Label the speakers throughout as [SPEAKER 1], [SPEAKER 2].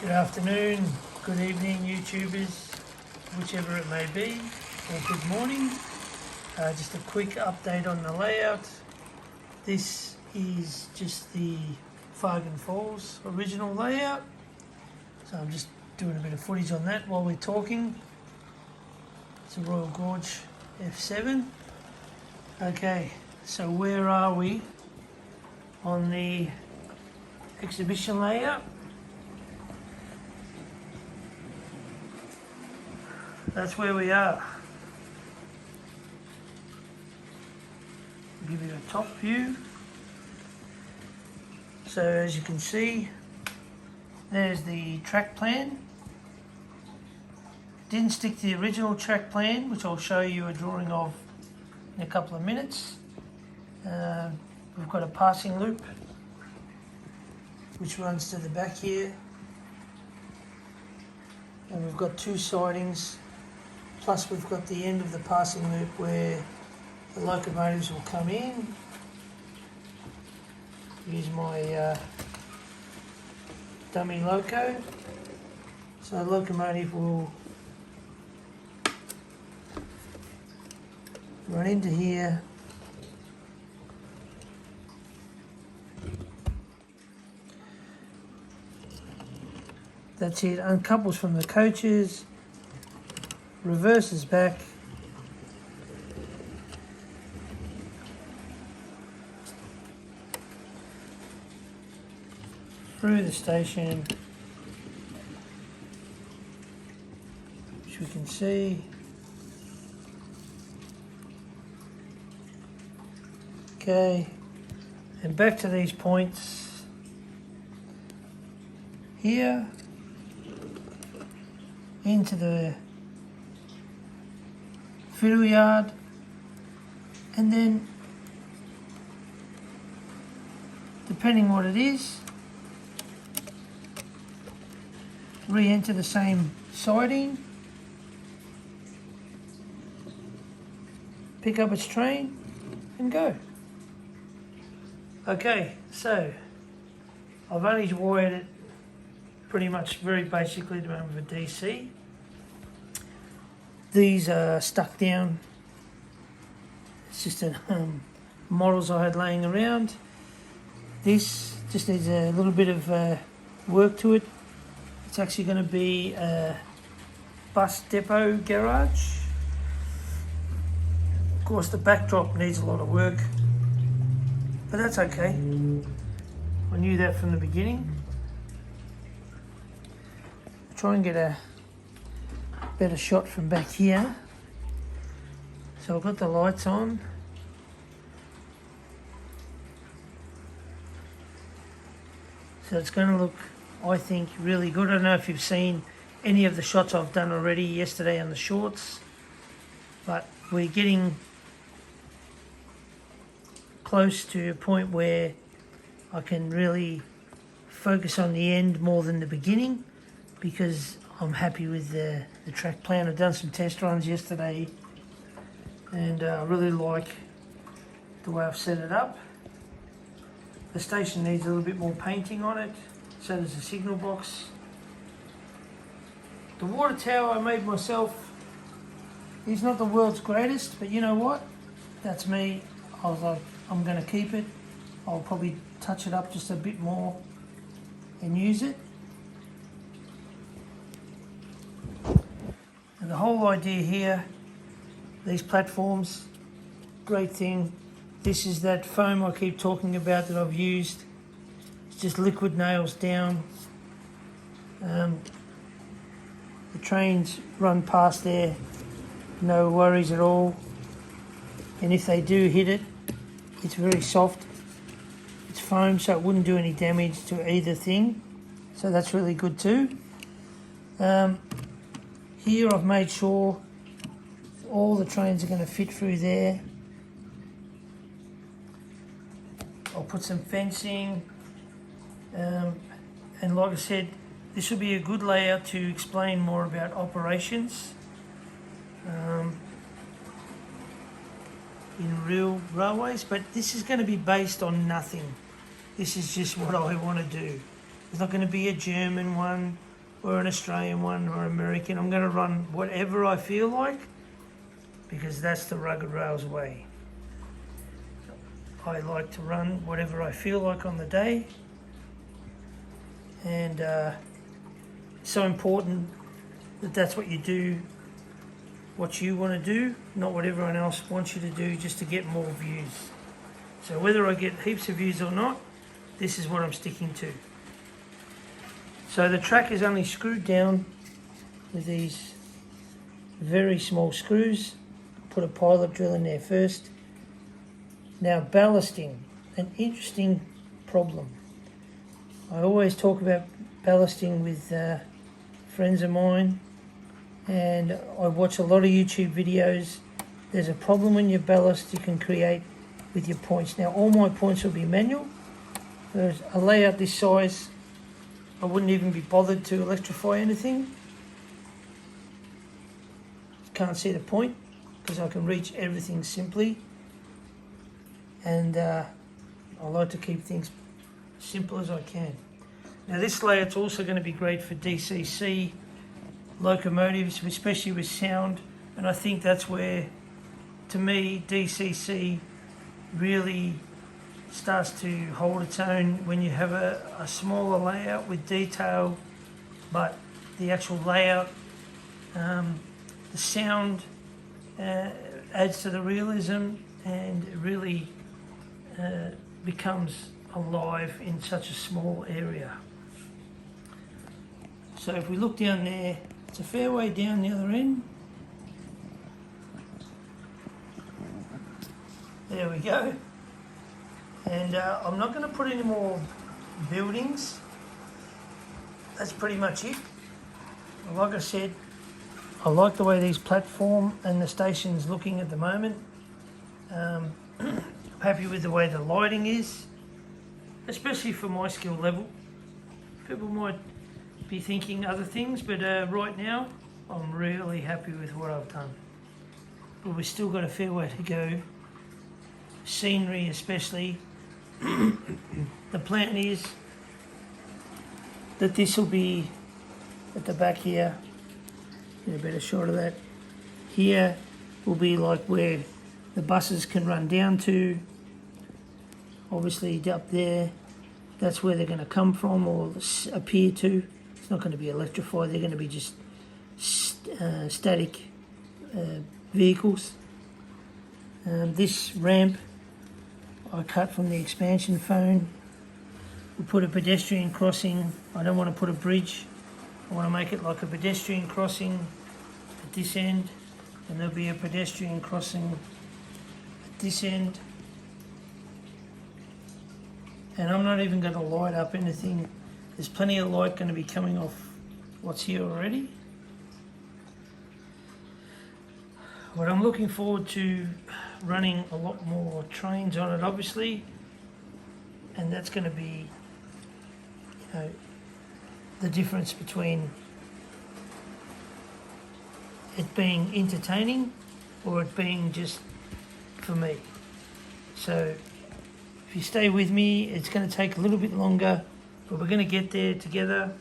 [SPEAKER 1] Good afternoon, good evening, YouTubers, whichever it may be, or good morning. Just a quick update on the layout. This is just the Fargan Falls original layout. So I'm just doing a bit of footage on that while we're talking. It's a Royal Gorge F7. Okay, so where are we on the exhibition layout? That's where we are. Give you a top view. So as you can see, there's the track plan. Didn't stick to the original track plan, which I'll show you a drawing of in a couple of minutes. We've got a passing loop which runs to the back here, and we've got two sidings, plus we've got the end of the passing loop where the locomotives will come in. Use my dummy loco. So the locomotive will run into here, that's it, uncouples from the coaches, reverses back, through the station, which we can see. Okay, and back to these points here, into the fiddle yard, and then depending what it is, re-enter the same siding, pick up its train and go. Okay, so I've only wired it pretty much very basically to run with a DC. These are stuck down. It's just models I had laying around. This just needs a little bit of work to it. It's actually going to be a bus depot garage. Of course, the backdrop needs a lot of work, but that's okay. I knew that from the beginning. I'll try and get a better shot from back here. So I've got the lights on. So it's going to look, I think, really good. I don't know if you've seen any of the shots I've done already yesterday on the shorts, but we're getting close to a point where I can really focus on the end more than the beginning, because I'm happy with the track plan. I've done some test runs yesterday and I really like the way I've set it up. The station needs a little bit more painting on it. So there's a signal box. The water tower I made myself is not the world's greatest, but you know what? That's me. I was like, I'm going to keep it. I'll probably touch it up just a bit more and use it. And the whole idea here, these platforms, great thing. This is that foam I keep talking about that I've used. It's just liquid nails down. The trains run past there, no worries at all. And if they do hit it, it's very soft. It's foam, so it wouldn't do any damage to either thing. So that's really good too. Here I've made sure all the trains are going to fit through there. I'll put some fencing, and like I said, this will be a good layout to explain more about operations in real railways, but this is going to be based on nothing. This is just what I want to do. There's not going to be a German one or an Australian one or American. I'm going to run whatever I feel like, because that's the Rugged Rails way. I like to run whatever I feel like on the day, and it's so important that that's what you do, what you want to do, not what everyone else wants you to do just to get more views. So whether I get heaps of views or not, this is what I'm sticking to. So the track is only screwed down with these very small screws. Put a pilot drill in there first. Now ballasting, an interesting problem. I always talk about ballasting with friends of mine, and I watch a lot of YouTube videos. There's a problem when you ballast you can create with your points. Now all my points will be manual. There's a layout this size, I wouldn't even be bothered to electrify anything. Can't see the point because I can reach everything simply, and I like to keep things simple as I can. Now this layout's also going to be great for DCC locomotives, especially with sound, and I think that's where, to me, DCC really starts to hold its own, when you have a smaller layout with detail, but the actual layout, the sound adds to the realism, and it really becomes alive in such a small area. So if we look down there, it's a fair way down the other end. There we go. And I'm not going to put any more buildings. That's pretty much it. Like I said, I like the way these platform and the station's looking at the moment. I'm happy with the way the lighting is, especially for my skill level. People might be thinking other things, but right now I'm really happy with what I've done. But we've still got a fair way to go. Scenery especially. The plan is that this will be at the back here. Get a better shot of that. Here will be like where the buses can run down to. Obviously up there, that's where they're going to come from or appear to. It's not going to be electrified, they're going to be just static vehicles. This ramp I cut from the expansion phone. We put a pedestrian crossing. I don't want to put a bridge. I want to make it like a pedestrian crossing at this end, and there'll be a pedestrian crossing at this end. And I'm not even going to light up anything. There's plenty of light going to be coming off what's here already. But I'm looking forward to running a lot more trains on it, obviously, and that's going to be, you know, the difference between it being entertaining or it being just for me. So if you stay with me, it's going to take a little bit longer, but we're going to get there together.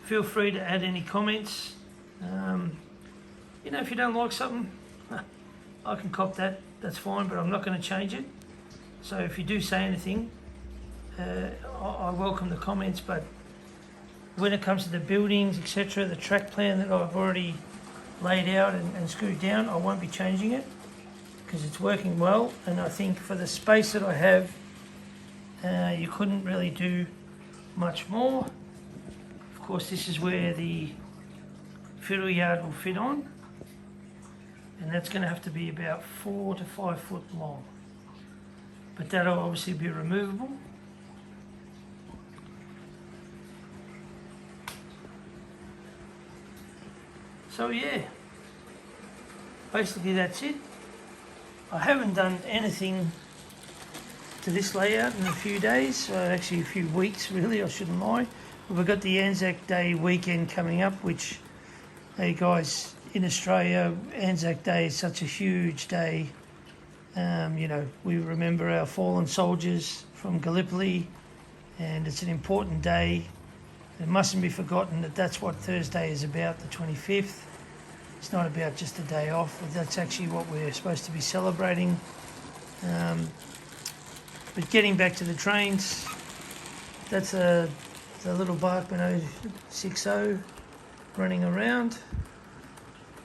[SPEAKER 1] Feel free to add any comments. You know, if you don't like something, I can cop that, that's fine, but I'm not going to change it. So if you do say anything, I welcome the comments, but when it comes to the buildings, etc., the track plan that I've already laid out and screwed down, I won't be changing it because it's working well, and I think for the space that I have, you couldn't really do much more. Of course, this is where the fiddle yard will fit on, and that's going to have to be about 4 to 5 foot long, but that'll obviously be removable. So yeah, basically that's it. I haven't done anything to this layout in a few days, actually a few weeks really, I shouldn't lie. We've got the Anzac Day weekend coming up, which, hey guys, in Australia, Anzac Day is such a huge day. You know, we remember our fallen soldiers from Gallipoli, and it's an important day. It mustn't be forgotten that that's what Thursday is about, the 25th. It's not about just a day off. That's actually what we're supposed to be celebrating. But getting back to the trains, that's the little Barkman 060 running around.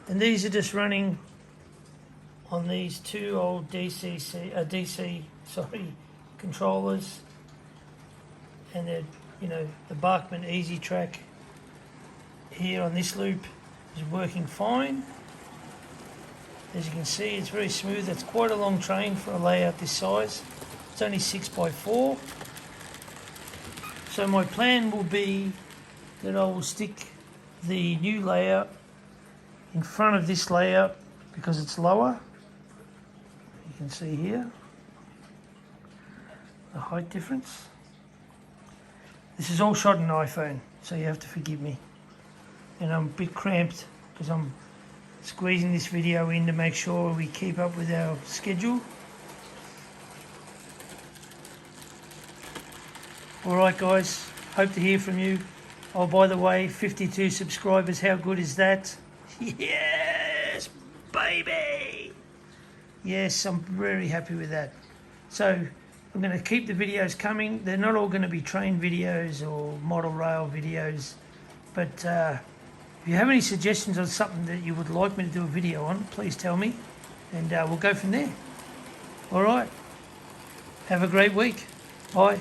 [SPEAKER 1] And these are just running on these two old DC controllers. And they're, the Barkman Easy Track here on this loop is working fine. As you can see, it's very smooth. It's quite a long train for a layout this size. It's only 6x4. So my plan will be that I will stick the new layout in front of this layout because it's lower. You can see here the height difference. This is all shot on iPhone, so you have to forgive me. And I'm a bit cramped because I'm squeezing this video in to make sure we keep up with our schedule. Alright guys, hope to hear from you. Oh, by the way, 52 subscribers, how good is that? Yes, baby! Yes, I'm very happy with that. So, I'm going to keep the videos coming. They're not all going to be train videos or model rail videos, but if you have any suggestions on something that you would like me to do a video on, please tell me, and we'll go from there. Alright, have a great week. Bye.